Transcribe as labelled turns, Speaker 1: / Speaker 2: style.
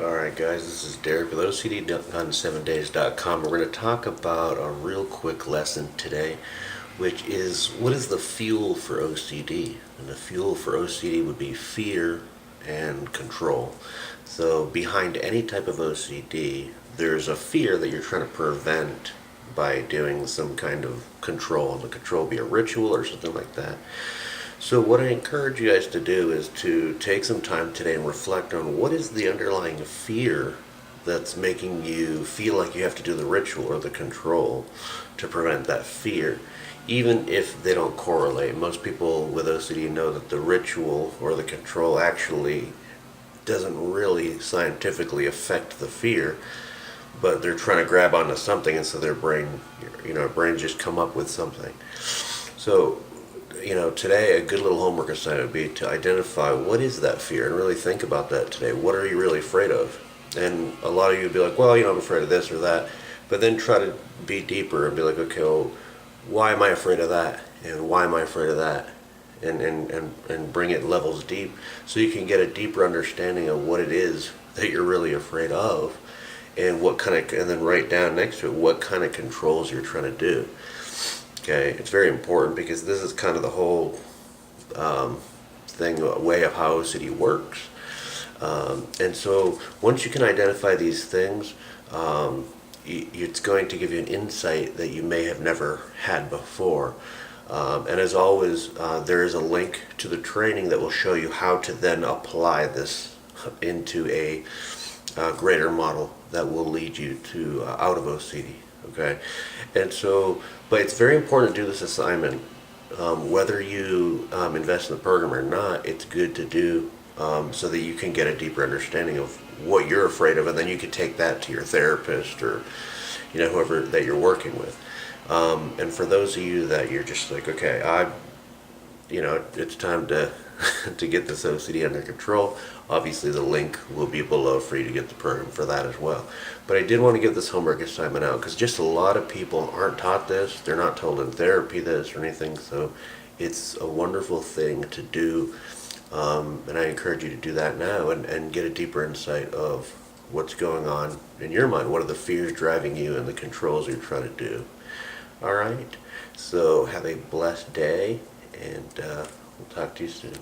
Speaker 1: Alright guys, this is Derek with OCD-on7days.com. We're going to talk about a real quick lesson today, which is what is the fuel for OCD? And the fuel for OCD would be fear and control. So behind any type of OCD, there's a fear that you're trying to prevent by doing some kind of control. And the control be a ritual or something like that. So what I encourage you guys to do is to take some time today and reflect on what is the underlying fear that's making you feel like you have to do the ritual or the control to prevent that fear, even if they don't correlate. Most people with OCD know that the ritual or the control actually doesn't really scientifically affect the fear, but they're trying to grab onto something, and so their brain just come up with something. So today a good little homework assignment would be to identify what is that fear and really think about that today. What are you really afraid of? And a lot of you would be like, well, I'm afraid of this or that. But then try to be deeper and be like, okay, well, why am I afraid of that? And why am I afraid of that? And bring it levels deep so you can get a deeper understanding of what it is that you're really afraid of, and and then write down next to it what kind of controls you're trying to do. Okay, it's very important because this is kind of the whole way of how OCD works. And so once you can identify these things, it's going to give you an insight that you may have never had before. And as always, there is a link to the training that will show you how to then apply this into a greater model that will lead you to out of OCD. Okay, and so, but it's very important to do this assignment. Whether you invest in the program or not, it's good to do so that you can get a deeper understanding of what you're afraid of, and then you can take that to your therapist or whoever that you're working with. And for those of you that you're just like, okay, it's time to to get this OCD under control. Obviously the link will be below for you to get the program for that as well. But I did want to give this homework assignment out because just a lot of people aren't taught this. They're not told in therapy this or anything. So it's a wonderful thing to do. And I encourage you to do that now and get a deeper insight of what's going on in your mind. What are the fears driving you and the controls you're trying to do. All right. So have a blessed day, and we'll talk to you soon.